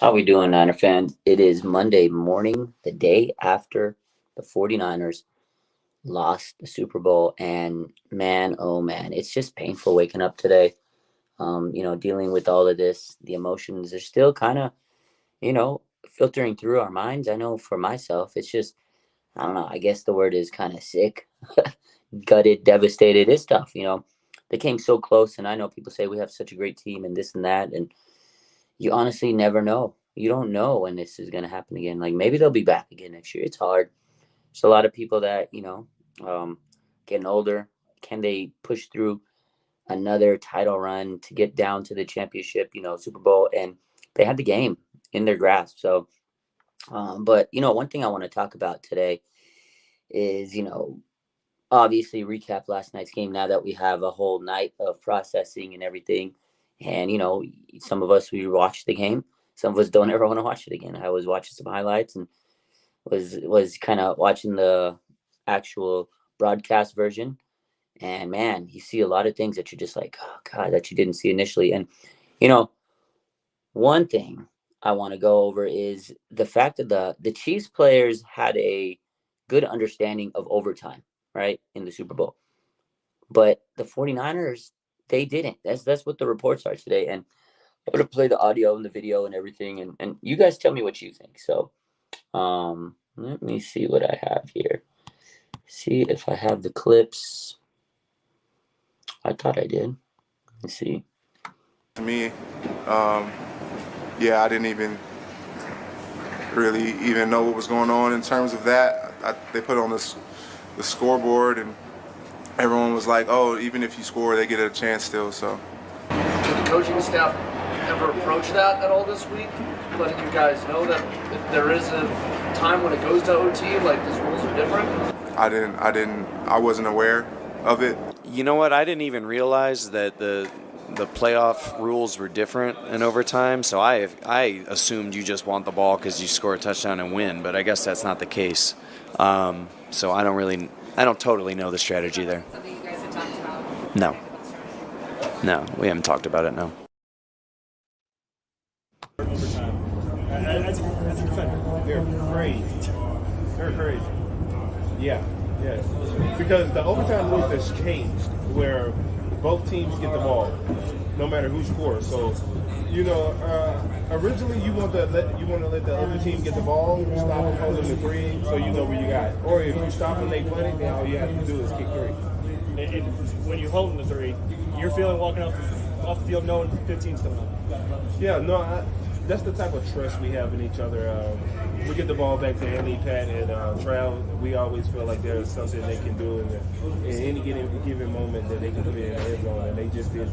How we doing, Niner fans? It is Monday morning, the day after the 49ers lost the Super Bowl. And man, oh man, it's just painful waking up today. Dealing with all of this, the emotions are still kind of, filtering through our minds. I know for myself, it's just, I don't know, I guess the word is kind of sick, gutted, devastated. It's tough. They came so close. And I know people say we have such a great team and this and that. And you honestly never know. You don't know when this is going to happen again. Like maybe they'll be back again next year. It's hard. There's a lot of people that, getting older. Can they push through another title run to get down to the championship, Super Bowl? And they had the game in their grasp. So, but, one thing I want to talk about today is, obviously recap last night's game now that we have a whole night of processing and everything. And, some of us, we watched the game. Some of us don't ever want to watch it again. I was watching some highlights and was kind of watching the actual broadcast version. And man, you see a lot of things that you're just like, oh God, that you didn't see initially. And, you know, one thing I want to go over is the fact that the Chiefs players had a good understanding of overtime, right, in the Super Bowl. But the 49ers, they didn't. That's what the reports are today. And I'm going to play the audio and the video and everything. And you guys tell me what you think. So let me see what I have here. See if I have the clips. I thought I did. Let me see. To me, I didn't even really even know what was going on in terms of that. They put on the scoreboard, and everyone was like, "Oh, even if you score, they get a chance still." So, did the coaching staff ever approach that at all this week, letting you guys know that if there is a time when it goes to OT, like these rules are different? I wasn't aware of it. You know what? I didn't even realize that the playoff rules were different in overtime, so I assumed you just want the ball because you score a touchdown and win, but I guess that's not the case. So I don't totally know the strategy there. Something you guys have talked about? No, we haven't talked about it, no. Overtime. As a defender, they're crazy. They're crazy. Yeah. Because the overtime rule has changed where both teams get the ball, no matter who scores. So, originally you want to let the other team get the ball, stop them holding the three, so you know where you got it. Or if you stop them, they play it, then all you have to do is kick three. And when you're holding the three, you're feeling walking off the field knowing 15's coming up. Yeah, no, that's the type of trust we have in each other. We get the ball back to Andy, Pat, and Trav. We always feel like there's something they can do in any given moment that they can put it in the end zone, and they just did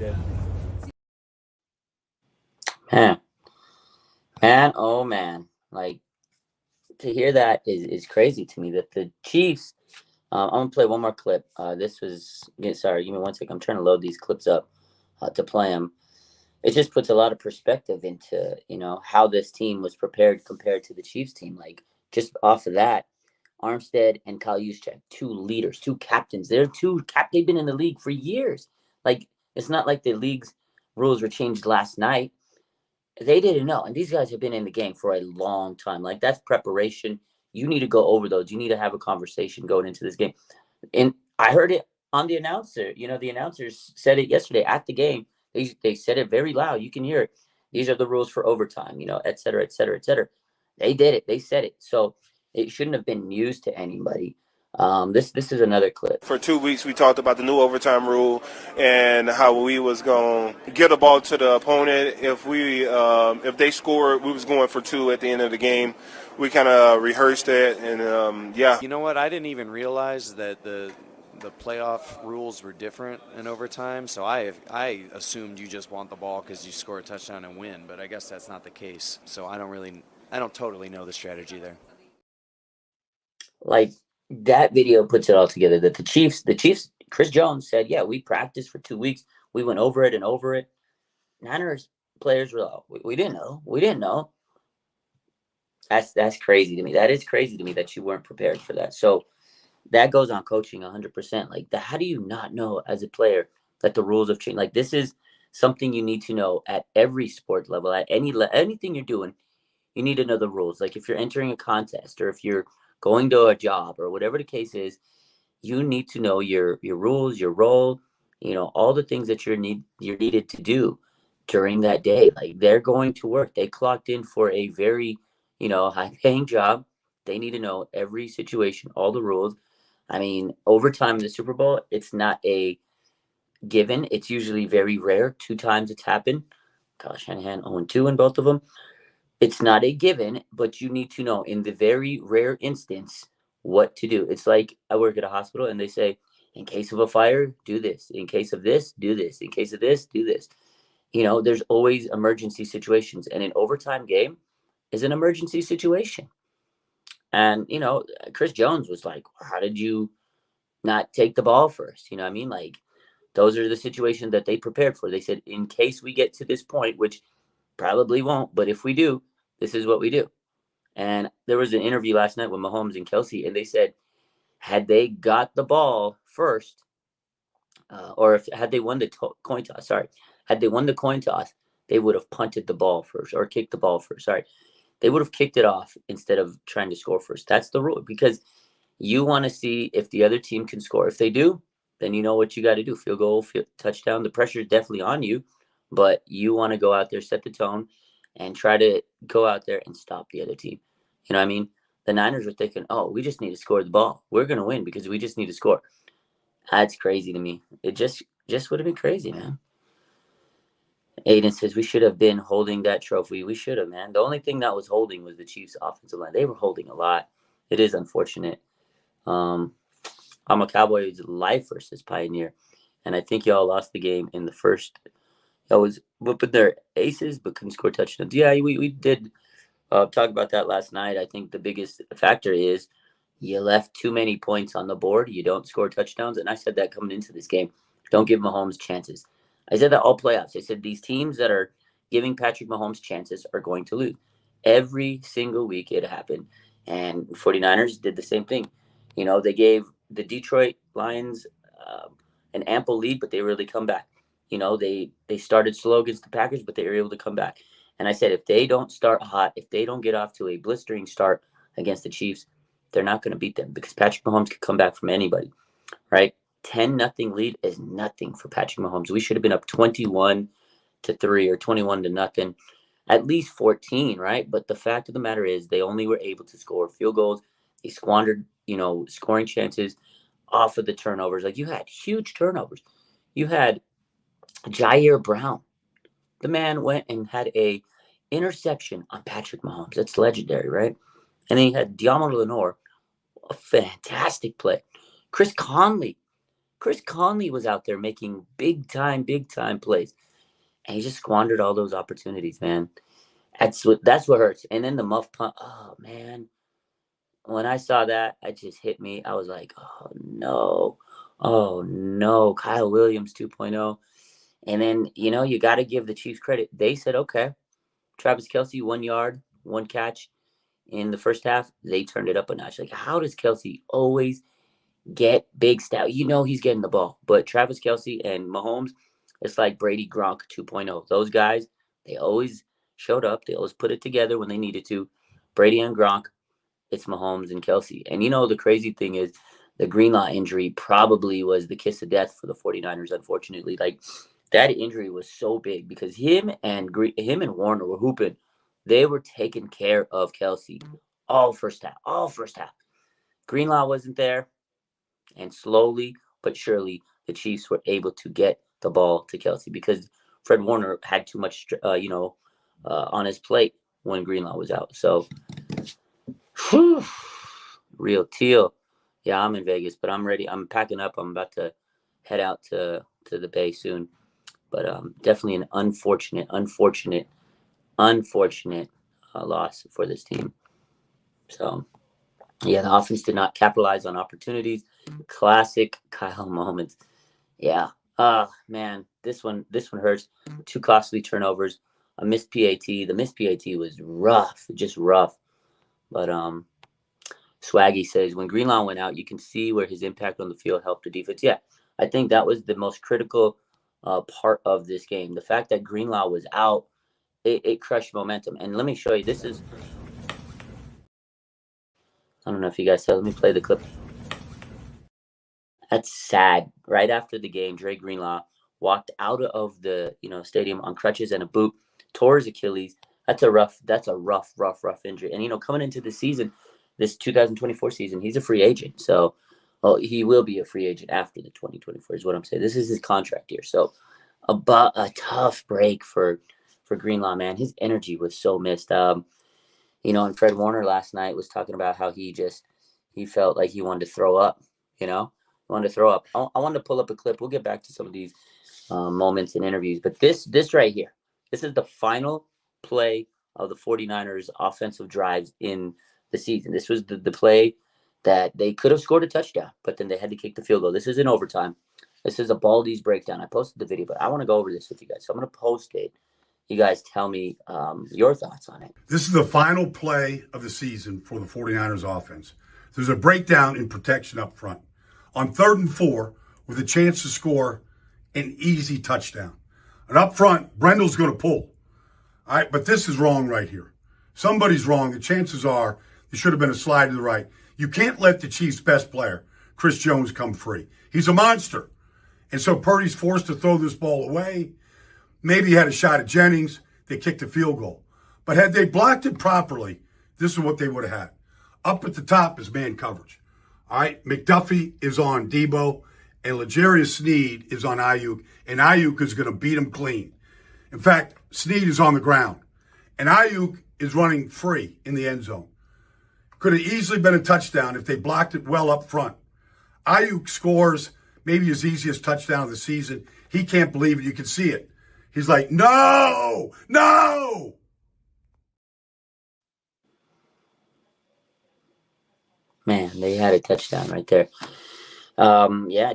that. Man, oh man! Like to hear that is crazy to me. That the Chiefs. I'm gonna play one more clip. This was. Sorry, give me 1 second. I'm trying to load these clips up to play them. It just puts a lot of perspective into, how this team was prepared compared to the Chiefs team. Like just off of that, Armstead and Kyle Juszczyk, two leaders, two captains. They've been in the league for years. Like it's not like the league's rules were changed last night. They didn't know. And these guys have been in the game for a long time. Like that's preparation. You need to go over those. You need to have a conversation going into this game. And I heard it on the announcer. The announcers said it yesterday at the game. They said it very loud. You can hear it. These are the rules for overtime, et cetera, et cetera, et cetera. They did it. They said it. So it shouldn't have been news to anybody. This is another clip. For 2 weeks, we talked about the new overtime rule and how we was going to get a ball to the opponent. If they scored, we was going for two at the end of the game. We kind of rehearsed it, and You know what? I didn't even realize that the playoff rules were different in overtime, so I assumed you just want the ball because you score a touchdown and win, but I guess that's not the case. So I don't totally know the strategy there. Like that video puts it all together. That the Chiefs, Chris Jones said, "Yeah, we practiced for 2 weeks. We went over it and over it." Niners players were like, "We didn't know." That's crazy to me. That is crazy to me that you weren't prepared for that. So. That goes on coaching 100%. Like, how do you not know as a player that the rules have changed? Like, this is something you need to know at every sport level, at anything you're doing. you need to know the rules. Like if you're entering a contest or if you're going to a job or whatever the case is, you need to know your rules, your role, all the things that you're needed to do during that day. Like they're going to work. They clocked in for a very, high paying job. They need to know every situation, all the rules. I mean, overtime in the Super Bowl, it's not a given. It's usually very rare. 2 times it's happened. Kyle Shanahan 0-2 in both of them. It's not a given, but you need to know in the very rare instance what to do. It's like I work at a hospital and they say, in case of a fire, do this. In case of this, do this. In case of this, do this. There's always emergency situations. And an overtime game is an emergency situation. And, Chris Jones was like, how did you not take the ball first? You know what I mean? Like, those are the situations that they prepared for. They said, in case we get to this point, which probably won't, but if we do, this is what we do. And there was an interview last night with Mahomes and Kelsey, and they said, had they got the ball first, or had they won the coin toss, had they won the coin toss, they would have punted the ball first or kicked the ball first. They would have kicked it off instead of trying to score first. That's the rule, because you want to see if the other team can score. If they do, then you know what you got to do. Field goal, touchdown. The pressure is definitely on you, but you want to go out there, set the tone, and try to go out there and stop the other team. You know what I mean? The Niners were thinking, oh, we just need to score the ball. We're going to win because we just need to score. That's crazy to me. It just would have been crazy, man. Aiden says we should have been holding that trophy. We should have, man. The only thing that was holding was the Chiefs' offensive line. They were holding a lot. It is unfortunate. I'm a Cowboys life versus Pioneer, and I think y'all lost the game in the first. Y'all was whipping their aces, but couldn't score touchdowns. Yeah, we did talk about that last night. I think the biggest factor is you left too many points on the board. You don't score touchdowns, and I said that coming into this game. Don't give Mahomes chances. I said that all playoffs. I said these teams that are giving Patrick Mahomes chances are going to lose. Every single week it happened. And 49ers did the same thing. They gave the Detroit Lions an ample lead, but they really come back. They started slow against the Packers, but they were able to come back. And I said, if they don't start hot, if they don't get off to a blistering start against the Chiefs, they're not going to beat them because Patrick Mahomes can come back from anybody, right? 10-0 lead is nothing for Patrick Mahomes. We should have been up 21-3 or 21-0, at least 14, right? But the fact of the matter is they only were able to score field goals. They squandered, scoring chances off of the turnovers. Like, you had huge turnovers. You had Jair Brown. The man went and had a interception on Patrick Mahomes. That's legendary, right? And then you had Diamo Lenore, a fantastic play. Chris Conley was out there making big time plays. And he just squandered all those opportunities, man. That's what hurts. And then the muff punt. Oh, man. When I saw that, it just hit me. I was like, oh, no. Oh, no. Kyle Williams 2.0. And then, you got to give the Chiefs credit. They said, okay, Travis Kelce, 1 yard, 1 catch in the first half. They turned it up a notch. Like, how does Kelce always get big stat? He's getting the ball. But Travis Kelce and Mahomes, it's like Brady Gronk 2.0. Those guys, they always showed up. They always put it together when they needed to. Brady and Gronk, it's Mahomes and Kelce. And the crazy thing is the Greenlaw injury probably was the kiss of death for the 49ers, unfortunately. Like, that injury was so big because him and Warner were hooping. They were taking care of Kelce all first half. Greenlaw wasn't there. And slowly but surely, the Chiefs were able to get the ball to Kelce because Fred Warner had too much, on his plate when Greenlaw was out. So, real teal. Yeah, I'm in Vegas, but I'm ready. I'm packing up. I'm about to head out to the Bay soon. But definitely an unfortunate loss for this team. So, yeah, the offense did not capitalize on opportunities. Classic Kyle moments. Yeah. Man, this one hurts. 2 costly turnovers. A missed PAT. The missed PAT was rough, just rough. But Swaggy says, when Greenlaw went out, you can see where his impact on the field helped the defense. Yeah, I think that was the most critical part of this game. The fact that Greenlaw was out it crushed momentum. And let me show you. This is, I don't know if you guys saw. Let me play the clip. That's sad. Right after the game, Dre Greenlaw walked out of the stadium on crutches and a boot, tore his Achilles. That's a rough injury. And coming into the season, this 2024 season, he's a free agent. So, he will be a free agent after the 2024 is what I'm saying. This is his contract year. So, a tough break for Greenlaw, man. His energy was so missed. And Fred Warner last night was talking about how he felt like he wanted to throw up. I wanted to pull up a clip. We'll get back to some of these moments in interviews. But this right here, this is the final play of the 49ers offensive drives in the season. This was the play that they could have scored a touchdown, but then they had to kick the field goal. This is in overtime. This is a Baldy's breakdown. I posted the video, but I want to go over this with you guys. So I'm going to post it. You guys tell me your thoughts on it. This is the final play of the season for the 49ers offense. There's a breakdown in protection up front. On 3rd and 4, with a chance to score an easy touchdown. And up front, Brendel's going to pull. All right, but this is wrong right here. Somebody's wrong. The chances are there should have been a slide to the right. You can't let the Chiefs' best player, Chris Jones, come free. He's a monster. And so Purdy's forced to throw this ball away. Maybe he had a shot at Jennings. They kicked a field goal. But had they blocked it properly, this is what they would have had. Up at the top is man coverage. All right, McDuffie is on Debo, and L'Jarius Sneed is on Ayuk, and Ayuk is going to beat him clean. In fact, Sneed is on the ground, and Ayuk is running free in the end zone. Could have easily been a touchdown if they blocked it well up front. Ayuk scores maybe his easiest touchdown of the season. He can't believe it. You can see it. He's like, no! Man, they had a touchdown right there.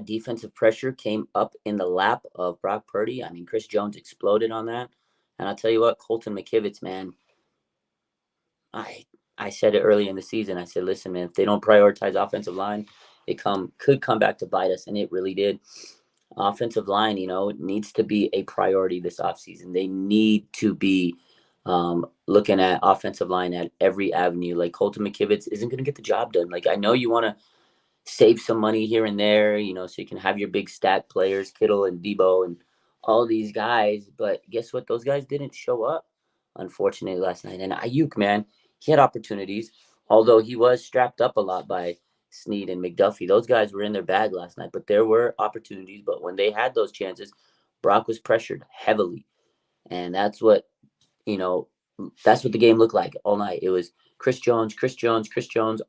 Defensive pressure came up in the lap of Brock Purdy. I mean, Chris Jones exploded on that. And I'll tell you what, Colton McKivitz, man, I said it early in the season. I said, listen, man, if they don't prioritize offensive line, it could come back to bite us, and it really did. Offensive line, needs to be a priority this offseason. They need to be looking at offensive line at every avenue. Like, Colton McKivitz isn't going to get the job done. Like, I know you want to save some money here and there, so you can have your big stat players, Kittle and Debo and all these guys. But guess what? Those guys didn't show up, unfortunately, last night. And Ayuk, man, he had opportunities, although he was strapped up a lot by Sneed and McDuffie. Those guys were in their bag last night, but there were opportunities. But when they had those chances, Brock was pressured heavily. And that's what the game looked like all night. It was Chris Jones,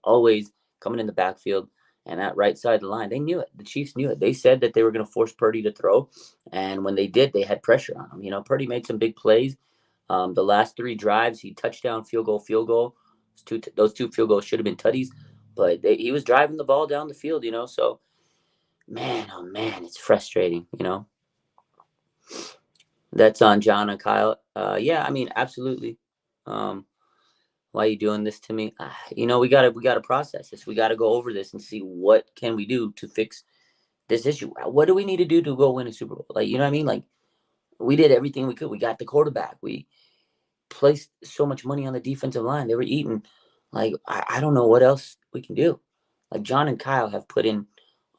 always coming in the backfield. And that right side of the line, they knew it. The Chiefs knew it. They said that they were going to force Purdy to throw. And when they did, they had pressure on him. Purdy made some big plays. The last 3 drives, he touchdown, field goal. Those 2 field goals should have been tutties. But he was driving the ball down the field, So, man, oh, man, it's frustrating, That's on John and Kyle. Yeah, I mean, absolutely. Why are you doing this to me? We gotta process this. We gotta go over this and see what can we do to fix this issue. What do we need to do to go win a Super Bowl? Like, you know what I mean? Like, we did everything we could. We got the quarterback. We placed so much money on the defensive line. They were eating. Like, I don't know what else we can do. Like, John and Kyle have put in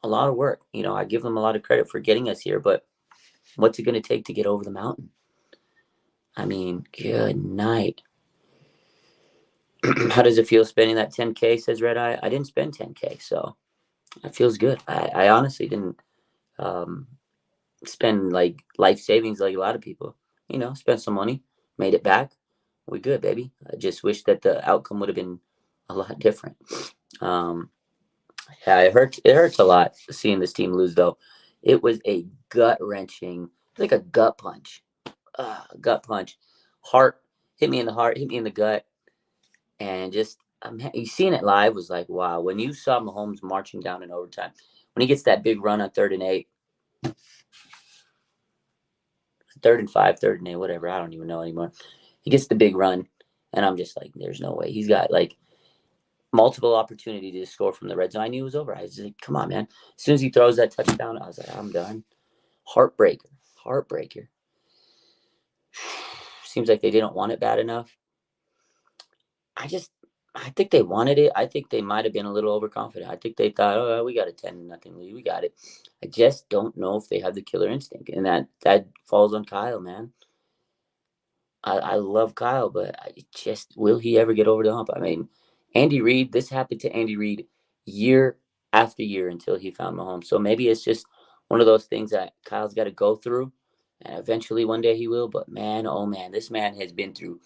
a lot of work. I give them a lot of credit for getting us here, but what's it going to take to get over the mountain? I mean, good night. How does it feel spending that 10K, says Red Eye? I didn't spend 10K, so it feels good. I honestly didn't spend like life savings like a lot of people. Spent some money, made it back. We good, baby. I just wish that the outcome would have been a lot different. It hurts a lot seeing this team lose, though. It was a gut-wrenching, like a gut punch. Gut punch. Heart hit me in the heart, hit me in the gut. And just, you seeing it live was like, wow. When you saw Mahomes marching down in overtime, when he gets that big run on 3rd and 8, 3rd and 5, 3rd and 8, whatever. I don't even know anymore. He gets the big run, and I'm just like, there's no way. He's got, like, multiple opportunities to score from the red zone. I knew it was over. I was like, come on, man. As soon as he throws that touchdown, I was like, I'm done. Heartbreaker. seems like they didn't want it bad enough. I think they wanted it. I think they might have been a little overconfident. I think they thought, oh, we got a 10-0 lead. We got it. I just don't know if they have the killer instinct. And that falls on Kyle, man. I love Kyle, but will he ever get over the hump? I mean, Andy Reid, this happened to Andy Reid year after year until he found Mahomes. So maybe it's just one of those things that Kyle's got to go through, and eventually one day he will. But man, oh man, this man has been through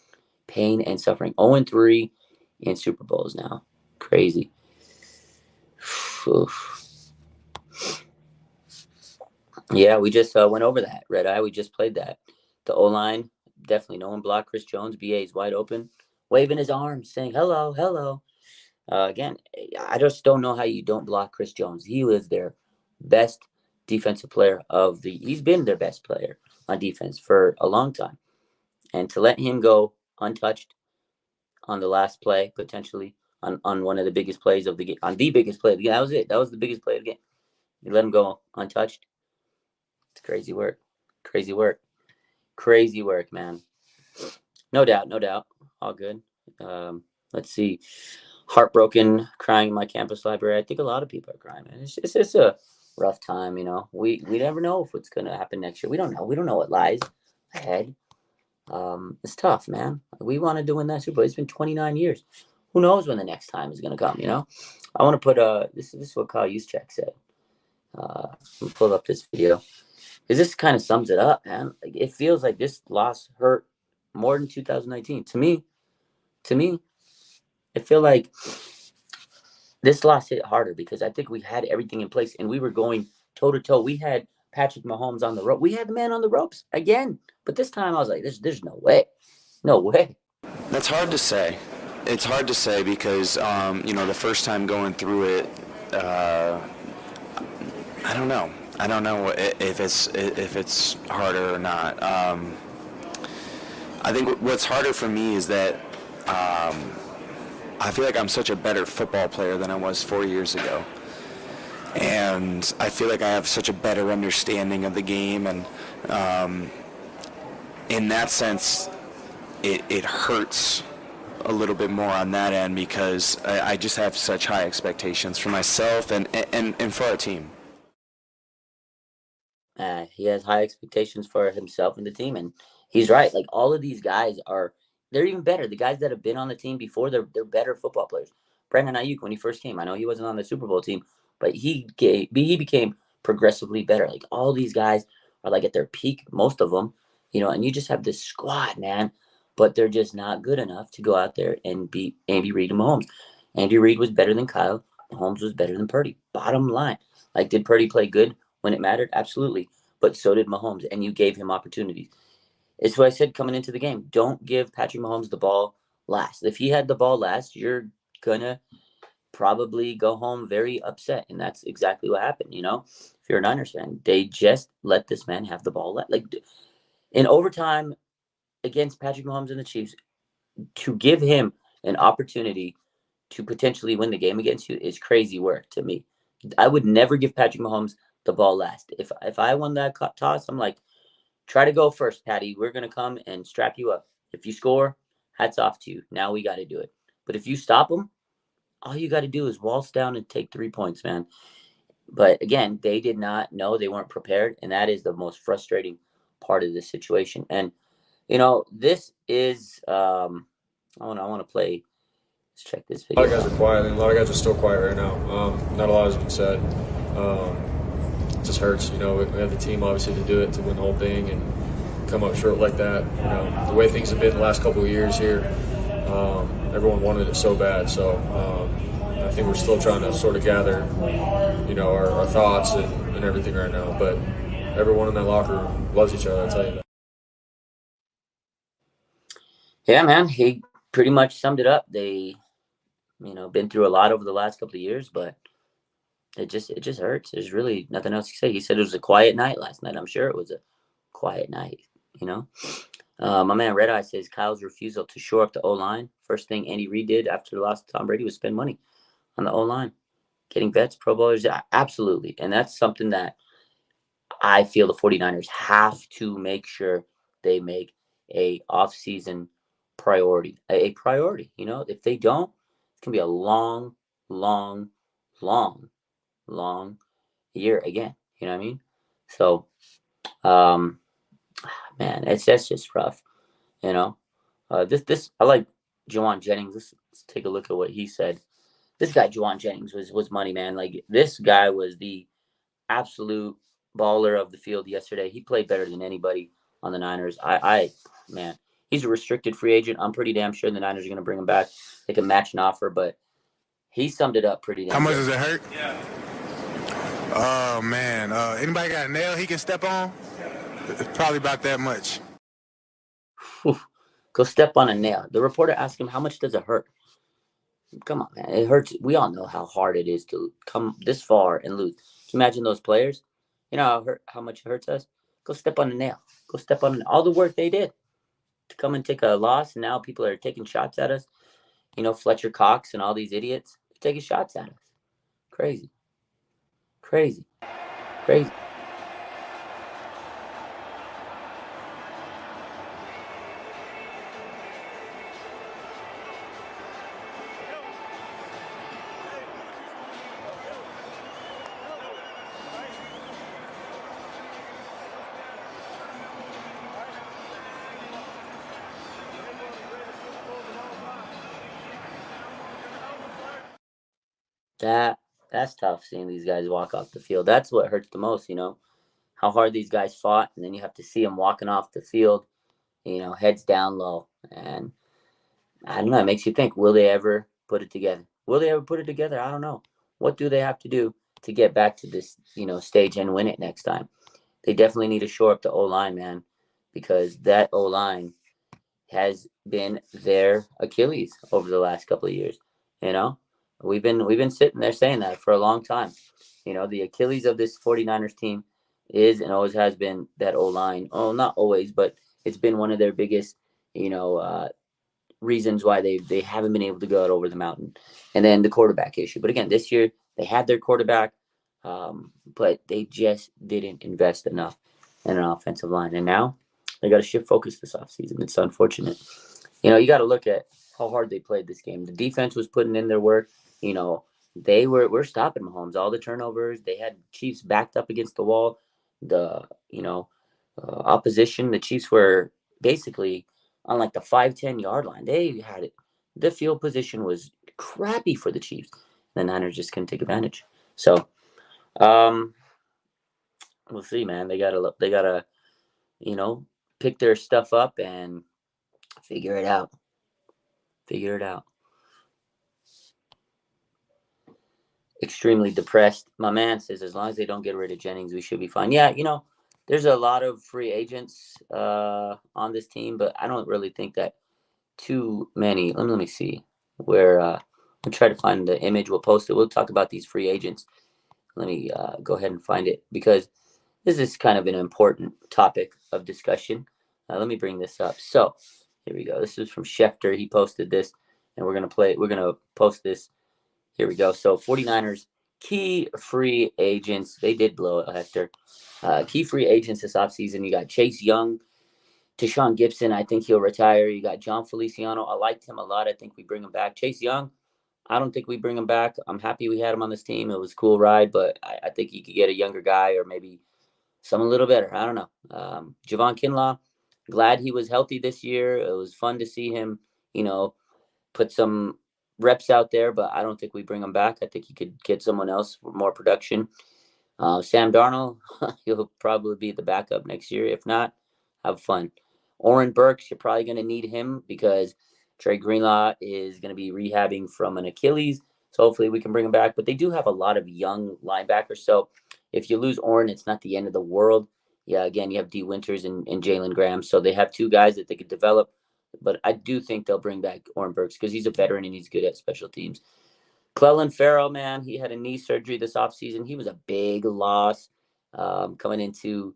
pain and suffering. 0-3 in Super Bowls now. Crazy. Yeah, we just went over that. Red Eye, we just played that. The O-line, definitely no one blocked Chris Jones. BA is wide open, waving his arms, saying, hello, hello. Again, I just don't know how you don't block Chris Jones. He was their best defensive player he's been their best player on defense for a long time. And to let him go untouched on the last play, potentially on one of the biggest plays of the game, on the biggest play of the game, that was it. That was the biggest play of the game. You let him go untouched. It's crazy work. Crazy work. Crazy work, man. No doubt. All good. Let's see. Heartbroken, crying in my campus library. I think a lot of people are crying, man. It's just a rough time, you know. We never know if what's gonna happen next year. We don't know. We don't know what lies ahead. It's tough, man. We wanted to win that Super Bowl. It's been 29 years. Who knows when the next time is gonna come, you know? I want to put this is what Kyle Juszczyk said. Let me pull up this video. Because this kind of sums it up, man. Like, it feels like this loss hurt more than 2019. To me, I feel like this loss hit harder because I think we had everything in place and we were going toe-to-toe. We had Patrick Mahomes on the rope. We had the man on the ropes again. But this time I was like, there's no way. No way. That's hard to say. It's hard to say because, the first time going through it, I don't know. I don't know if it's harder or not. I think what's harder for me is that I feel like I'm such a better football player than I was 4 years ago. And I feel like I have such a better understanding of the game. And in that sense, it hurts a little bit more on that end because I just have such high expectations for myself and for our team. He has high expectations for himself and the team, and he's right. Like, all of these guys they're even better. The guys that have been on the team before, they're better football players. Brandon Ayuk, when he first came, I know he wasn't on the Super Bowl team, but he became progressively better. Like, all these guys are like at their peak, most of them, and you just have this squad, man, but they're just not good enough to go out there and beat Andy Reid and Mahomes. Andy Reid was better than Kyle. Mahomes was better than Purdy. Bottom line. Like, did Purdy play good when it mattered? Absolutely. But so did Mahomes, and you gave him opportunities. It's what I said coming into the game. Don't give Patrick Mahomes the ball last. If he had the ball last, you're going to probably go home very upset, and that's exactly what happened, If you're a Niners fan, they just let this man have the ball. Like, in overtime against Patrick Mahomes and the Chiefs, to give him an opportunity to potentially win the game against you is crazy work to me. I would never give Patrick Mahomes the ball last. If I won that toss, I'm like, try to go first, Patty. We're going to come and strap you up. If you score, hats off to you. Now we got to do it. But if you stop them, all you got to do is waltz down and take 3 points, man. But again, they did not know. They weren't prepared. And that is the most frustrating part of this situation. And, this is, I want to play. Let's check this video. A lot of guys are quiet, and a lot of guys are still quiet right now. Not a lot has been said. It just hurts, we have the team obviously to do it, to win the whole thing and come up short like that. The way things have been the last couple of years here, everyone wanted it so bad. So I think we're still trying to sort of gather, our thoughts and everything right now. But everyone in that locker room loves each other, I'll tell you that. Yeah, man, he pretty much summed it up. They, been through a lot over the last couple of years, but it just hurts. There's really nothing else to say. He said it was a quiet night last night. I'm sure it was a quiet night, My man Red Eye says Kyle's refusal to shore up the O-line. First thing Andy Reid did after the loss to Tom Brady was spend money on the O-line. Getting vets, Pro Bowlers, absolutely. And that's something that I feel the 49ers have to make sure they make a off-season priority, a priority. You know, if they don't, it's gonna be a long, long, long, long year again. You know what I mean? So, um, man, that's just rough. You know, this I like Juwan Jennings. Let's take a look at what he said. This guy Juwan Jennings was money, man. Like this guy was the absolute baller of the field yesterday. He played better than anybody on the Niners. Man, he's a restricted free agent. I'm pretty damn sure the Niners are going to bring him back. They can match an offer, but he summed it up pretty damn How much good. does it hurt? Yeah. Oh, man. Anybody got a nail he can step on? It's probably about that much. Whew. Go step on a nail. The reporter asked him, how much does it hurt? Come on, man. It hurts. We all know how hard it is to come this far and lose. Can you imagine those players? You know how much it hurts us? Go step on a nail. Go step on all the work they did to come and take a loss. And now people are taking shots at us. You know, Fletcher Cox and all these idiots taking shots at us. Crazy. Crazy. Crazy. That's tough seeing these guys walk off the field. That's what hurts the most, you know, how hard these guys fought, and then you have to see them walking off the field, you know, heads down low. And I don't know, it makes you think, will they ever put it together? Will they ever put it together? I don't know. What do they have to do to get back to this, you know, stage and win it next time? They definitely need to shore up the O-line, man, because that O-line has been their Achilles over the last couple of years, you know? We've been sitting there saying that for a long time. You know, the Achilles of this 49ers team is and always has been that O-line. Oh, not always, but it's been one of their biggest, you know, reasons why they haven't been able to go out over the mountain. And then the quarterback issue. But again, this year they had their quarterback, but they just didn't invest enough in an offensive line. And now they got to shift focus this offseason. It's unfortunate. You know, you got to look at how hard they played this game. The defense was putting in their work. You know, we're stopping Mahomes. All the turnovers. They had Chiefs backed up against the wall. The, you know, opposition, the Chiefs were basically on like the 5-10 yard line. They had it. The field position was crappy for the Chiefs. The Niners just couldn't take advantage. So, we'll see, man. They gotta, you know, pick their stuff up and figure it out. Figure it out. Extremely depressed. My man says as long as they don't get rid of Jennings, we should be fine. Yeah, you know, there's a lot of free agents on this team, but I don't really think that too many. Let me see where I'll try to find the image. We'll post it. We'll talk about these free agents. Let me go ahead and find it because this is kind of an important topic of discussion. Let me bring this up. So here we go. This is from Schefter. He posted this, and we're going to post this. Here we go. So 49ers key free agents. They did blow it, Hector. Key free agents this offseason. You got Chase Young, Tashawn Gibson. I think he'll retire. You got John Feliciano. I liked him a lot. I think we bring him back. Chase Young, I don't think we bring him back. I'm happy we had him on this team. It was a cool ride, but I think you could get a younger guy or maybe someone a little better. I don't know. Javon Kinlaw, glad he was healthy this year. It was fun to see him, you know, put some reps out there, but I don't think we bring him back. I think you could get someone else for more production. Sam Darnold, he'll probably be the backup next year. If not, have fun. Oren Burks, you're probably going to need him because Trey Greenlaw is going to be rehabbing from an Achilles. So hopefully we can bring him back. But they do have a lot of young linebackers. So if you lose Oren, it's not the end of the world. Yeah, again, you have D. Winters and Jalen Graham. So they have two guys that they could develop. But I do think they'll bring back Oren Burks because he's a veteran and he's good at special teams. Clelin Ferrell, man, he had a knee surgery this offseason. He was a big loss coming into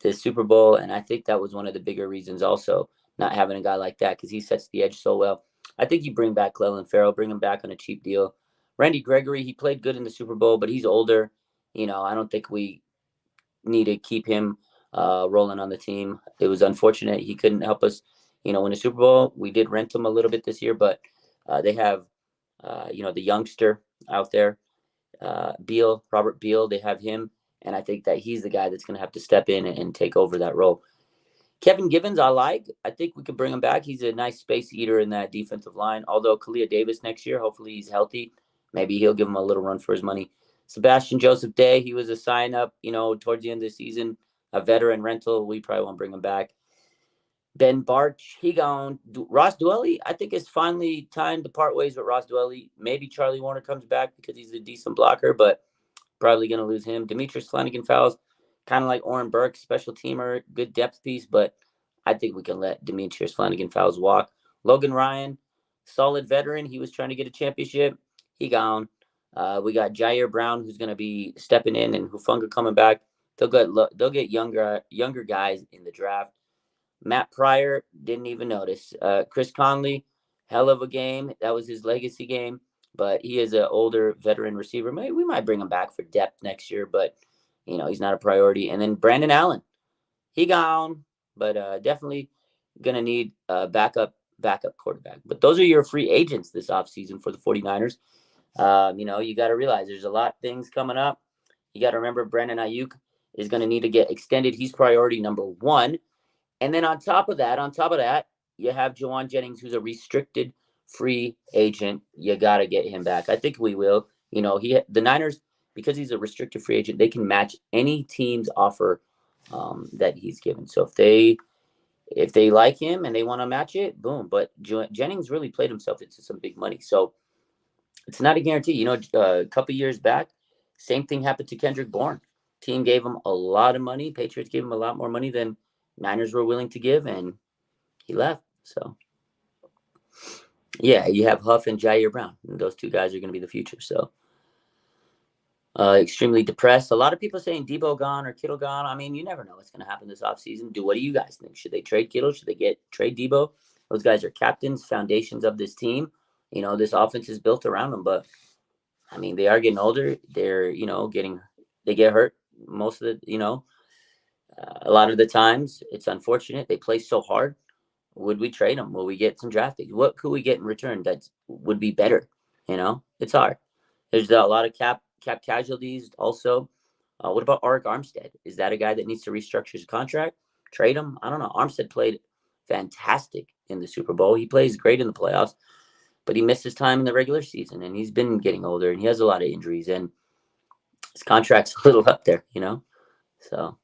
the Super Bowl. And I think that was one of the bigger reasons also, not having a guy like that because he sets the edge so well. I think you bring back Clelin Ferrell, bring him back on a cheap deal. Randy Gregory, he played good in the Super Bowl, but he's older. You know, I don't think we need to keep him rolling on the team. It was unfortunate he couldn't help us, win a Super Bowl. We did rent him a little bit this year, but they have, the youngster out there, Robert Beal. They have him, and I think that he's the guy that's going to have to step in and take over that role. Kevin Givens, I think we could bring him back. He's a nice space eater in that defensive line. Although Kalia Davis next year, hopefully he's healthy. Maybe he'll give him a little run for his money. Sebastian Joseph Day, he was a sign up, towards the end of the season, a veteran rental. We probably won't bring him back. Ben Barch, he gone. Ross Dwelly, I think it's finally time to part ways with Ross Dwelly. Maybe Charlie Warner comes back because he's a decent blocker, but probably going to lose him. Demetrius Flanagan-Fowles, kind of like Oren Burke, special teamer, good depth piece, but I think we can let Demetrius Flanagan-Fowles walk. Logan Ryan, solid veteran. He was trying to get a championship. He gone. We got Jair Brown, who's going to be stepping in, and Hufanga coming back. They'll get younger guys in the draft. Matt Pryor, didn't even notice. Chris Conley, hell of a game. That was his legacy game, but he is an older veteran receiver. Maybe we might bring him back for depth next year, but he's not a priority. And then Brandon Allen, he gone, but definitely gonna need a backup quarterback. But those are your free agents this offseason for the 49ers. You got to realize there's a lot of things coming up. You got to remember Brandon Ayuk is going to need to get extended. He's priority number one. And then on top of that, you have Juwan Jennings, who's a restricted free agent. You got to get him back. I think we will. The Niners, because he's a restricted free agent, they can match any team's offer that he's given. So if they like him and they want to match it, boom. But Jennings really played himself into some big money. So it's not a guarantee. A couple years back, same thing happened to Kendrick Bourne. Team gave him a lot of money. Patriots gave him a lot more money than Niners were willing to give, and he left. So, yeah, you have Huff and Jair Brown. And those two guys are going to be the future. So, extremely depressed. A lot of people saying Debo gone or Kittle gone. I mean, you never know what's going to happen this offseason. What do you guys think? Should they trade Kittle? Should they trade Debo? Those guys are captains, foundations of this team. This offense is built around them. But, I mean, they are getting older. They're, they get hurt most of the, a lot of the times. It's unfortunate. They play so hard. Would we trade them? Will we get some draft picks? What could we get in return that would be better? It's hard. There's a lot of cap casualties also. What about Arik Armstead? Is that a guy that needs to restructure his contract? Trade him? I don't know. Armstead played fantastic in the Super Bowl. He plays great in the playoffs, but he missed his time in the regular season, and he's been getting older, and he has a lot of injuries, and his contract's a little up there, So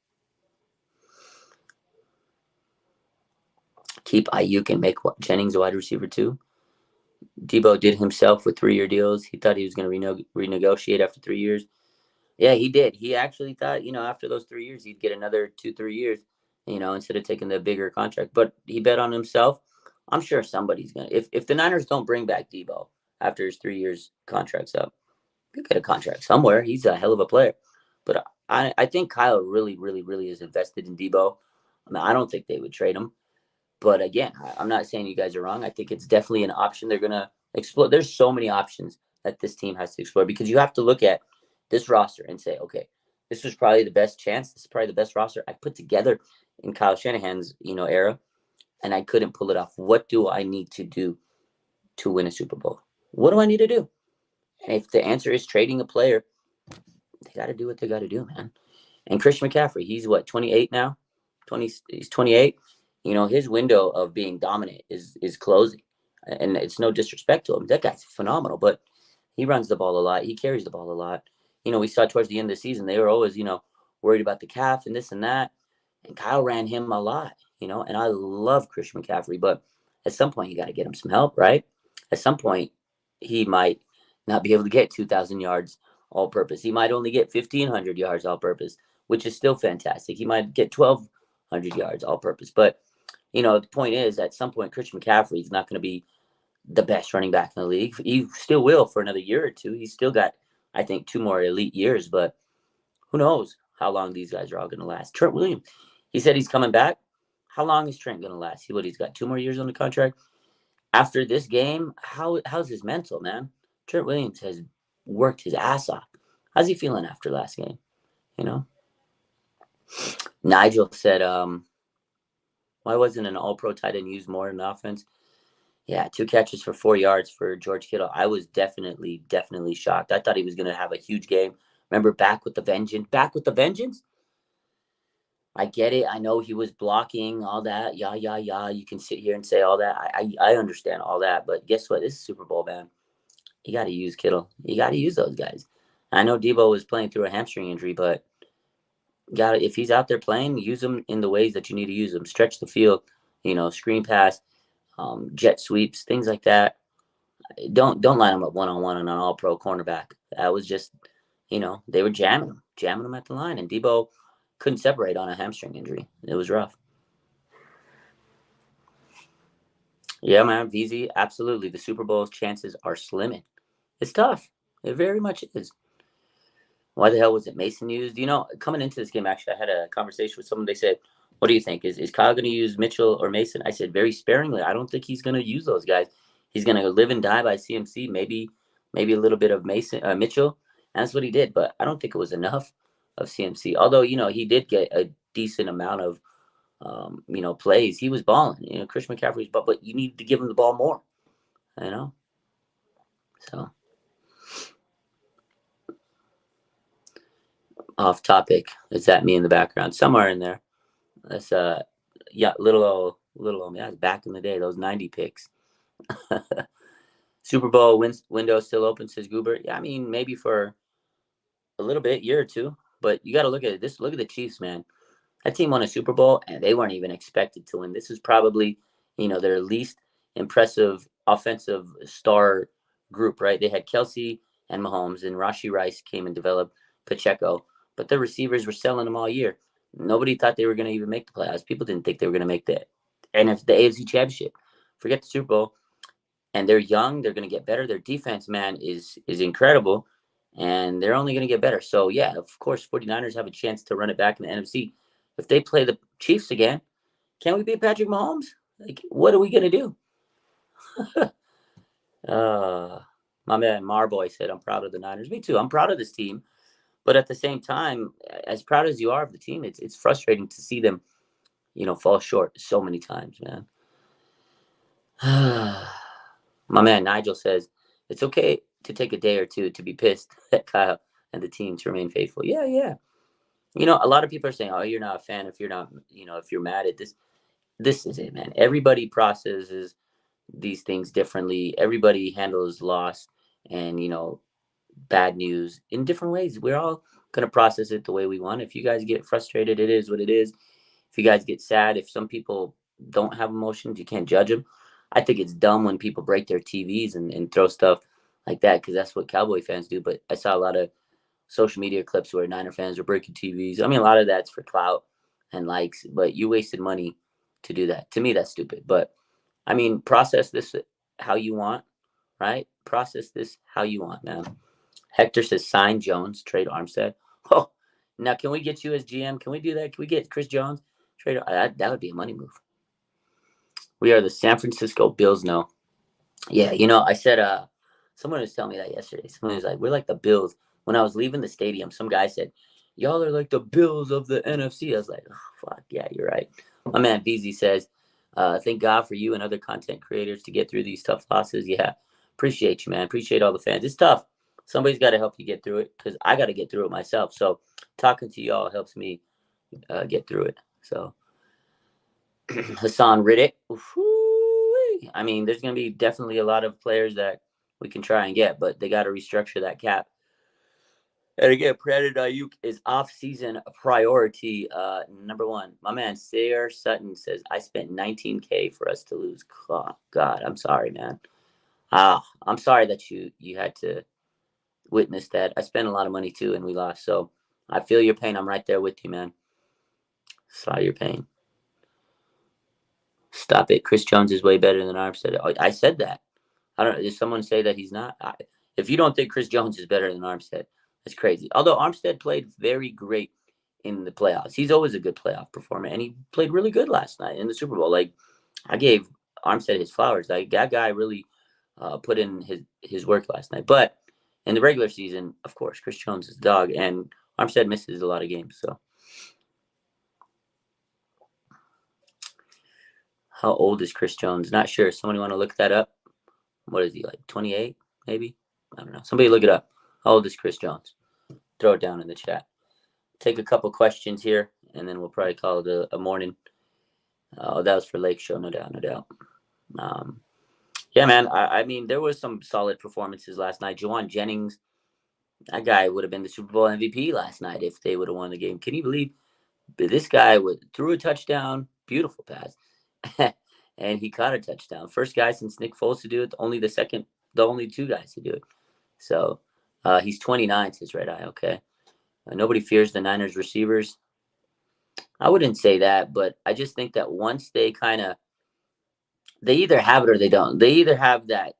keep Ayuk and make Jennings a wide receiver too. Debo did himself with 3-year deals. He thought he was going to renegotiate after 3 years. Yeah, he did. He actually thought, after those 3 years, he'd get another 2-3 years, instead of taking the bigger contract. But he bet on himself. I'm sure somebody's going to. If the Niners don't bring back Debo after his 3 years contract's up, he'll get a contract somewhere. He's a hell of a player. But I think Kyle really, really, really is invested in Debo. I don't think they would trade him. But again, I'm not saying you guys are wrong. I think it's definitely an option they're going to explore. There's so many options that this team has to explore, because you have to look at this roster and say, okay, this was probably the best chance. This is probably the best roster I put together in Kyle Shanahan's, era, and I couldn't pull it off. What do I need to do to win a Super Bowl? What do I need to do? And if the answer is trading a player, they got to do what they got to do, man. And Christian McCaffrey, he's 28 now? He's 28. His window of being dominant is closing. And it's no disrespect to him. That guy's phenomenal, but he runs the ball a lot. He carries the ball a lot. We saw towards the end of the season, they were always, worried about the calf and this and that. And Kyle ran him a lot, and I love Christian McCaffrey, but at some point you got to get him some help, right? At some point he might not be able to get 2,000 yards all purpose. He might only get 1,500 yards all purpose, which is still fantastic. He might get 1,200 yards all purpose. But, the point is, at some point, Christian McCaffrey is not going to be the best running back in the league. He still will for another year or two. He's still got, I think, 2 more elite years, but who knows how long these guys are all going to last. Trent Williams, he said he's coming back. How long is Trent going to last? He's got 2 more years on the contract. After this game, how's his mental, man? Trent Williams has worked his ass off. How's he feeling after last game? Nigel said, why wasn't an all-pro tight end used more in the offense? Yeah, 2 catches for 4 yards for George Kittle. I was definitely shocked. I thought he was going to have a huge game. Remember, back with the vengeance. Back with the vengeance? I get it. I know he was blocking all that. Yeah. You can sit here and say all that. I understand all that. But guess what? This is Super Bowl, man. You got to use Kittle. You got to use those guys. I know Debo was playing through a hamstring injury, but if he's out there playing, use him in the ways that you need to use him. Stretch the field, screen pass, jet sweeps, things like that. Don't line him up one-on-one on an all-pro cornerback. That was just, they were jamming him at the line, and Debo couldn't separate on a hamstring injury. It was rough. Yeah, man, VZ, absolutely. The Super Bowl's chances are slimming. It's tough. It very much is. Why the hell was it Mason used? Coming into this game, actually, I had a conversation with someone. They said, what do you think? Is Kyle going to use Mitchell or Mason? I said, very sparingly. I don't think he's going to use those guys. He's going to live and die by CMC, maybe a little bit of Mitchell. And that's what he did. But I don't think it was enough of CMC. Although, he did get a decent amount of, plays. He was balling. Christian McCaffrey's ball, but you need to give him the ball more, So, off topic. Is that me in the background? Somewhere in there. That's, little old me. That was back in the day, those 90 picks. Super Bowl window still open, says Goober. Yeah, I mean, maybe for a little bit, year or two. But you got to look at this. Look at the Chiefs, man. That team won a Super Bowl, and they weren't even expected to win. This is probably, their least impressive offensive star group, right? They had Kelsey and Mahomes, and Rashee Rice came and developed Pacheco. But the receivers were selling them all year. Nobody thought they were going to even make the playoffs. People didn't think they were going to make the AFC Championship. Forget the Super Bowl. And they're young. They're going to get better. Their defense, man, is incredible. And they're only going to get better. So, yeah, of course, 49ers have a chance to run it back in the NFC. If they play the Chiefs again, can we beat Patrick Mahomes? Like, what are we going to do? My man Marboy said, I'm proud of the Niners. Me too. I'm proud of this team. But at the same time, as proud as you are of the team, it's frustrating to see them, fall short so many times, man. My man Nigel says, it's okay to take a day or two to be pissed at Kyle and the team to remain faithful. Yeah. A lot of people are saying, oh, you're not a fan if you're not, if you're mad at this. This is it, man. Everybody processes these things differently. Everybody handles loss and, bad news in different ways. We're all going to process it the way we want. If you guys get frustrated, it is what it is. If you guys get sad, if some people don't have emotions, you can't judge them. I think it's dumb when people break their TVs and throw stuff like that, because that's what Cowboy fans do. But I saw a lot of social media clips where Niner fans were breaking TVs. I mean, a lot of that's for clout and likes, but you wasted money to do that. To me, that's stupid. But I mean, process this how you want, right? Process this how you want, man. Hector says, sign Jones, trade Armstead. Oh, now can we get you as GM? Can we do that? Can we get Chris Jones? Trade that would be a money move. We are the San Francisco Bills now. Yeah, I said, someone was telling me that yesterday. Someone was like, we're like the Bills. When I was leaving the stadium, some guy said, y'all are like the Bills of the NFC. I was like, oh, fuck, yeah, you're right. My man VZ says, thank God for you and other content creators to get through these tough losses. Yeah, appreciate you, man. Appreciate all the fans. It's tough. Somebody's got to help you get through it, because I got to get through it myself. So talking to y'all helps me get through it. So Hassan Riddick. I mean, there's going to be definitely a lot of players that we can try and get, but they got to restructure that cap. And again, Brandon Ayuk is off-season priority number one. My man Sayre Sutton says, I spent $19K for us to lose. Oh, God, I'm sorry, man. I'm sorry that you had to witness that. I spent a lot of money too, and we lost. So I feel your pain. I'm right there with you, man. Saw your pain. Stop it. Chris Jones is way better than Armstead. I said that. I don't. Did someone say that he's not? If you don't think Chris Jones is better than Armstead, that's crazy. Although Armstead played very great in the playoffs. He's always a good playoff performer, and he played really good last night in the Super Bowl. Like, I gave Armstead his flowers. Like, that guy really put in his work last night. But in the regular season, of course, Chris Jones is the dog, and Armstead misses a lot of games. So How old is Chris Jones? Not sure. Somebody want to look that up? What is he, like 28 maybe? I don't know. Somebody look it up. How old is Chris Jones? Throw it down in the chat. Take a couple questions here, and then we'll probably call it a morning. That was for Lake Show, no doubt, no doubt. Yeah, man. I mean, there was some solid performances last night. Juwan Jennings, that guy would have been the Super Bowl MVP last night if they would have won the game. Can you believe this guy threw a touchdown, beautiful pass, and he caught a touchdown. First guy since Nick Foles to do it. Only the only two guys to do it. So he's 29, says Red Eye. Okay. Nobody fears the Niners receivers. I wouldn't say that, but I just think that once they either have it or they don't. They either have that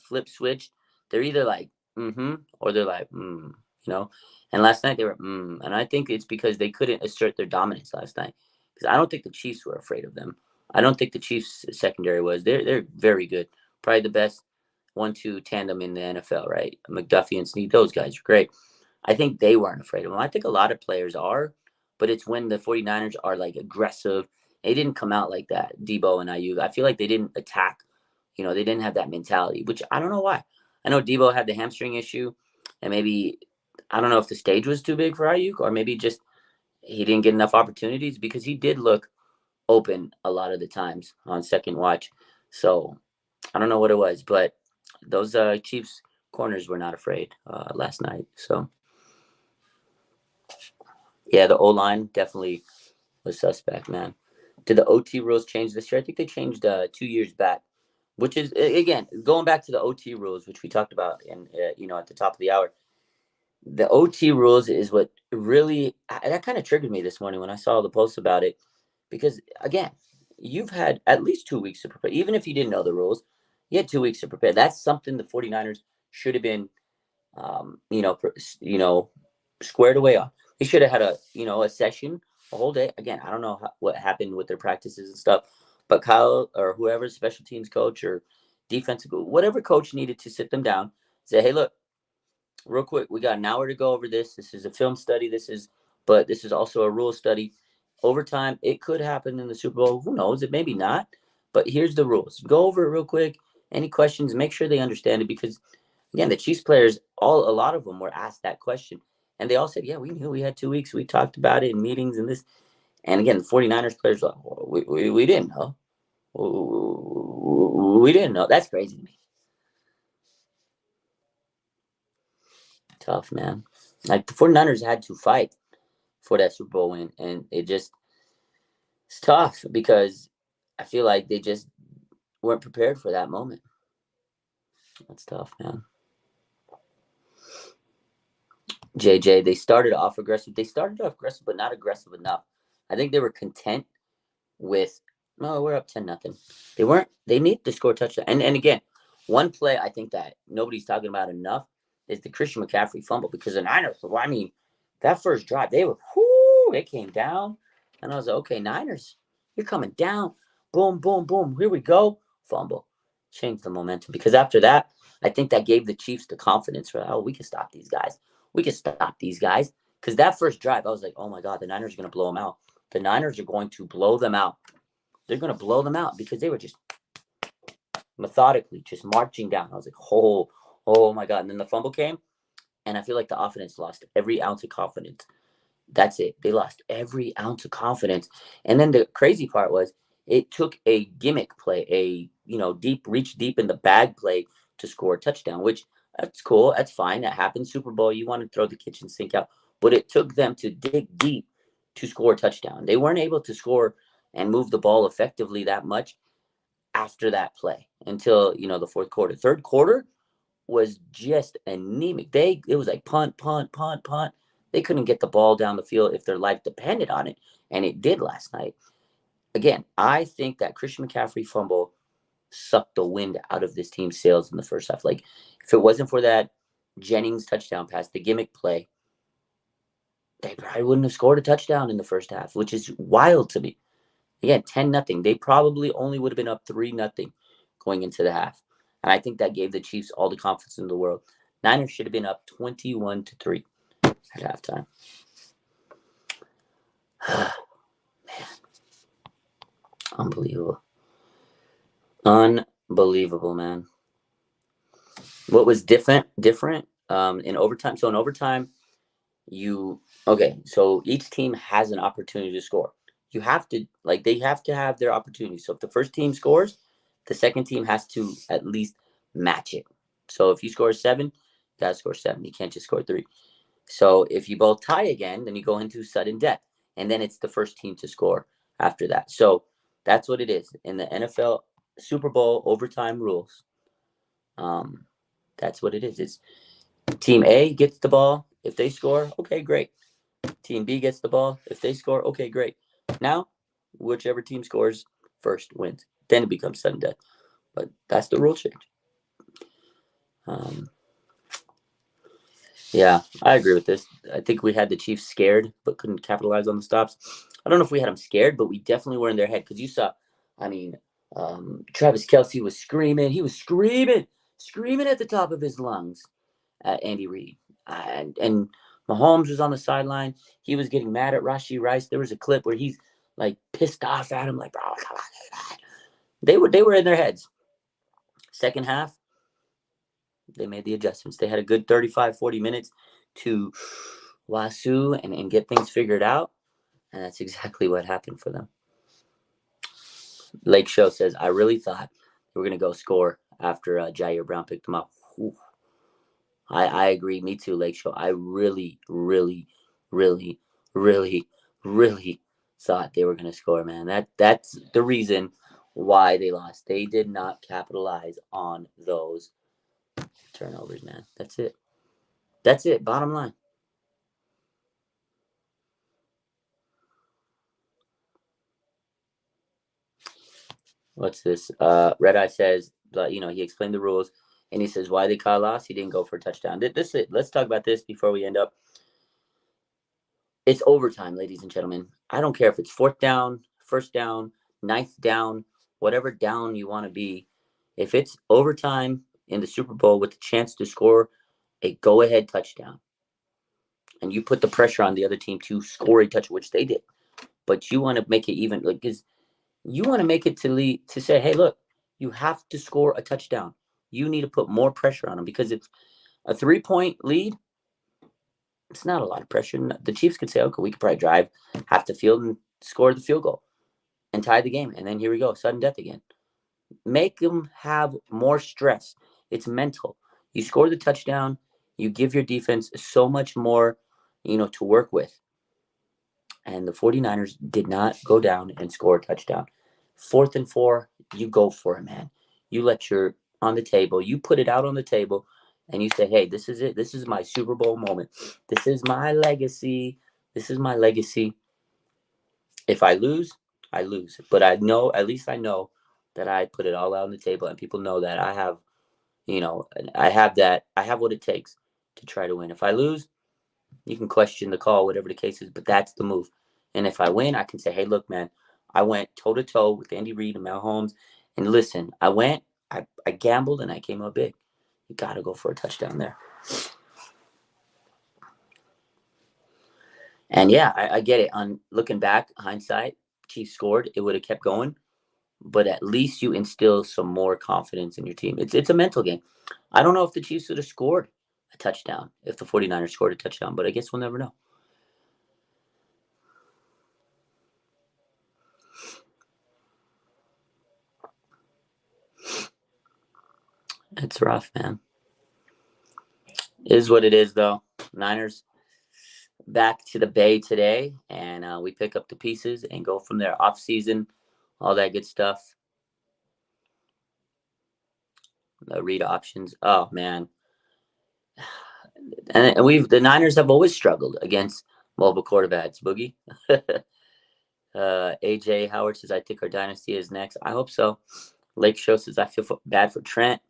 flip switch. They're either like, or they're like, you know. And last night they were, and I think it's because they couldn't assert their dominance last night. Because I don't think the Chiefs were afraid of them. I don't think the Chiefs secondary was. They're very good. Probably the best 1-2 tandem in the NFL, right? McDuffie and Snead, those guys are great. I think they weren't afraid of them. I think a lot of players are, but it's when the 49ers are like aggressive. They didn't come out like that, Debo and Ayuk. I feel like they didn't attack. You know, they didn't have that mentality, which I don't know why. I know Debo had the hamstring issue, and maybe, I don't know if the stage was too big for Ayuk, or maybe just he didn't get enough opportunities, because he did look open a lot of the times on second watch. So I don't know what it was, but those Chiefs corners were not afraid last night. So yeah, the O-line definitely was suspect, man. Did the OT rules change this year? I think they changed 2 years back, which is, again, going back to the OT rules, which we talked about in at the top of the hour. The OT rules is what really, that kind of triggered me this morning when I saw the post about it, because again, you've had at least 2 weeks to prepare. Even if you didn't know the rules, you had 2 weeks to prepare. That's something the 49ers should have been, squared away on. They should have had a session, a whole day. Again, I don't know what happened with their practices and stuff, but Kyle or whoever, special teams coach or defensive, whatever coach needed to sit them down, say, hey, look, real quick, we got an hour to go over this. This is a film study. But this is also a rule study. Overtime, it could happen in the Super Bowl. Who knows? It maybe not. But here's the rules. Go over it real quick. Any questions? Make sure they understand it, because again, the Chiefs players, a lot of them were asked that question. And they all said, yeah, we knew we had 2 weeks. We talked about it in meetings and this. And again, the 49ers players were like, we didn't know. We didn't know. That's crazy to me. Tough, man. Like, the 49ers had to fight for that Super Bowl win. And it's tough, because I feel like they just weren't prepared for that moment. That's tough, man. JJ, they started off aggressive. But not aggressive enough. I think they were content with, no, we're up 10-0. They need to score a touchdown. And again, one play I think that nobody's talking about enough is the Christian McCaffrey fumble, because the Niners, I mean, that first drive, they came down. And I was like, okay, Niners, you're coming down. Boom, boom, boom. Here we go. Fumble. Changed the momentum. Because after that, I think that gave the Chiefs the confidence for, we can stop these guys. Because that first drive, I was like, oh my God, the Niners are going to blow them out. The Niners are going to blow them out. They're going to blow them out, because they were just methodically just marching down. I was like, oh my God. And then the fumble came, and I feel like the offense lost every ounce of confidence. That's it. They lost every ounce of confidence. And then the crazy part was, it took a gimmick play, a reach deep in the bag play to score a touchdown, which that's cool. That's fine. That happens. Super Bowl, you want to throw the kitchen sink out. But it took them to dig deep to score a touchdown. They weren't able to score and move the ball effectively that much after that play until, the fourth quarter. Third quarter was just anemic. It was like punt, punt, punt, punt. They couldn't get the ball down the field if their life depended on it, and it did last night. Again, I think that Christian McCaffrey fumble sucked the wind out of this team's sails in the first half. Like, if it wasn't for that Jennings touchdown pass, the gimmick play, they probably wouldn't have scored a touchdown in the first half, which is wild to me. Again, 10-0. They probably only would have been up 3-0 going into the half. And I think that gave the Chiefs all the confidence in the world. Niners should have been up 21-3 at halftime. Man. Unbelievable. Unbelievable, man. What was different in overtime? So in overtime, so each team has an opportunity to score. You have to they have to have their opportunity. So if the first team scores, the second team has to at least match it. So if you score 7, you gotta score 7. You can't just score 3. So if you both tie again, then you go into sudden death, and then it's the first team to score after that. So that's what it is in the NFL Super Bowl overtime rules. That's what it is. It's team A gets the ball. If they score, okay, great. Team B gets the ball. If they score, okay, great. Now, whichever team scores first wins. Then it becomes sudden death. But that's the rule change. Yeah, I agree with this. I think we had the Chiefs scared, but couldn't capitalize on the stops. I don't know if we had them scared, but we definitely were in their head because you saw, Travis Kelce was screaming. He was screaming at the top of his lungs at Andy Reid. And Mahomes was on the sideline. He was getting mad at Rashee Rice. There was a clip where he's like pissed off at him, like, bro, come on. They were in their heads. Second half, they made the adjustments. They had a good 35, 40 minutes to lasso and get things figured out. And that's exactly what happened for them. Lake Show says, I really thought they were going to go score after Jair Brown picked them up. Whew. I agree. Me too, Lake Show. I really, really, really, really, really thought they were going to score, man. That's the reason why they lost. They did not capitalize on those turnovers, man. That's it. That's it. Bottom line. What's this? Red Eye says, he explained the rules, and he says why they caught a loss. He didn't go for a touchdown. Let's talk about this before we end up. It's overtime, ladies and gentlemen. I don't care if it's 4th down, 1st down, 9th down, whatever down you want to be. If it's overtime in the Super Bowl with the chance to score a go-ahead touchdown, and you put the pressure on the other team to score a touchdown, which they did, but you want to make it even, because you want to make it to say, hey, look, you have to score a touchdown. You need to put more pressure on them, because it's a 3-point lead. It's not a lot of pressure. The Chiefs could say, okay, we could probably drive half the field and score the field goal and tie the game. And then here we go, sudden death again. Make them have more stress. It's mental. You score the touchdown, you give your defense so much more, to work with. And the 49ers did not go down and score a touchdown. 4th and 4, you go for it, man. You let your on the table, you put it out on the table, and you say, hey, this is it. This is my Super Bowl moment. This is my legacy. This is my legacy. If I lose, I lose. But at least I know that I put it all out on the table, and people know that I have, I have what it takes to try to win. If I lose, you can question the call, whatever the case is, but that's the move. And if I win, I can say, hey, look, man, I went toe-to-toe with Andy Reid and Mahomes. And listen, I gambled, and I came up big. You got to go for a touchdown there. And yeah, I get it. On looking back, hindsight, Chiefs scored. It would have kept going. But at least you instill some more confidence in your team. It's a mental game. I don't know if the Chiefs would have scored a touchdown if the 49ers scored a touchdown, but I guess we'll never know. It's rough, man. It is what it is, though. Niners back to the Bay today, and we pick up the pieces and go from there. Off season, all that good stuff. The read options. Oh man, and the Niners have always struggled against mobile quarterbacks. Boogie. AJ Howard says, I think our dynasty is next. I hope so. Lake Show says, I feel bad for Trent.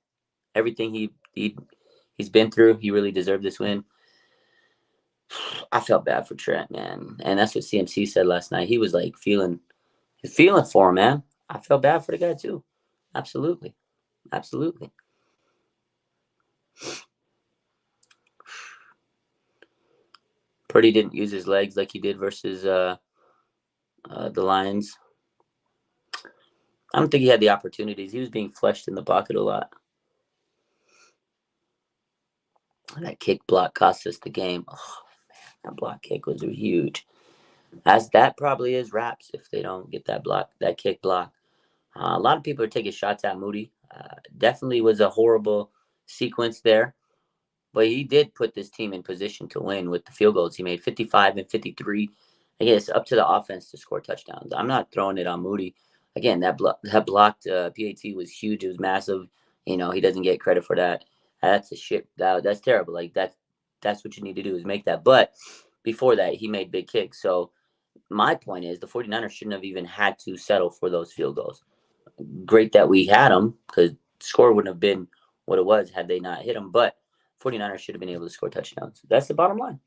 Everything he's been through, he really deserved this win. I felt bad for Trent, man. And that's what CMC said last night. He was like feeling for him, man. I felt bad for the guy too. Absolutely. Absolutely. Purdy didn't use his legs like he did versus the Lions. I don't think he had the opportunities. He was being fleshed in the pocket a lot. That kick block cost us the game. Oh, man, that block kick was huge. As that probably is wraps if they don't get that kick block. A lot of people are taking shots at Moody. Definitely was a horrible sequence there. But he did put this team in position to win with the field goals. He made 55 and 53. I guess up to the offense to score touchdowns. I'm not throwing it on Moody. Again, that blocked PAT was huge. It was massive. He doesn't get credit for that. That's a shit. That's terrible. Like that's what you need to do is make that. But before that, he made big kicks. So my point is the 49ers shouldn't have even had to settle for those field goals. Great that we had them because the score wouldn't have been what it was had they not hit them. But 49ers should have been able to score touchdowns. That's the bottom line.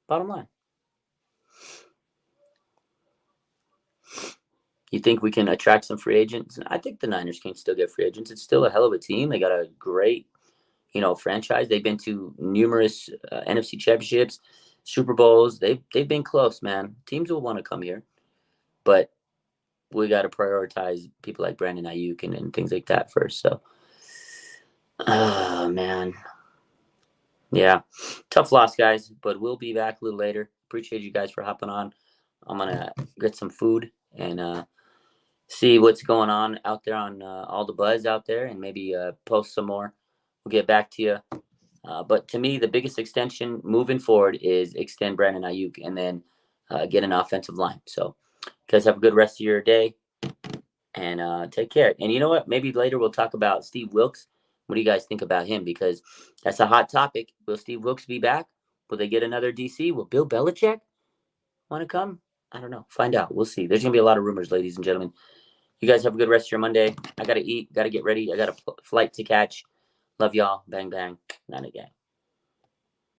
Bottom line. You think we can attract some free agents? I think the Niners can still get free agents. It's still a hell of a team. They got a great, franchise. They've been to numerous NFC championships, Super Bowls. They've been close, man. Teams will want to come here, but we got to prioritize people like Brandon Ayuk and things like that first. So, man. Yeah, tough loss, guys, but we'll be back a little later. Appreciate you guys for hopping on. I'm going to get some food and see what's going on out there on all the buzz out there and maybe post some more. We'll get back to you. But to me, the biggest extension moving forward is extend Brandon Ayuk and then get an offensive line. So, guys, have a good rest of your day and take care. And you know what? Maybe later we'll talk about Steve Wilks. What do you guys think about him? Because that's a hot topic. Will Steve Wilks be back? Will they get another DC? Will Bill Belichick want to come? I don't know. Find out. We'll see. There's going to be a lot of rumors, ladies and gentlemen. You guys have a good rest of your Monday. I got to eat. Got to get ready. I got a flight to catch. Love y'all. Bang, bang. Night again.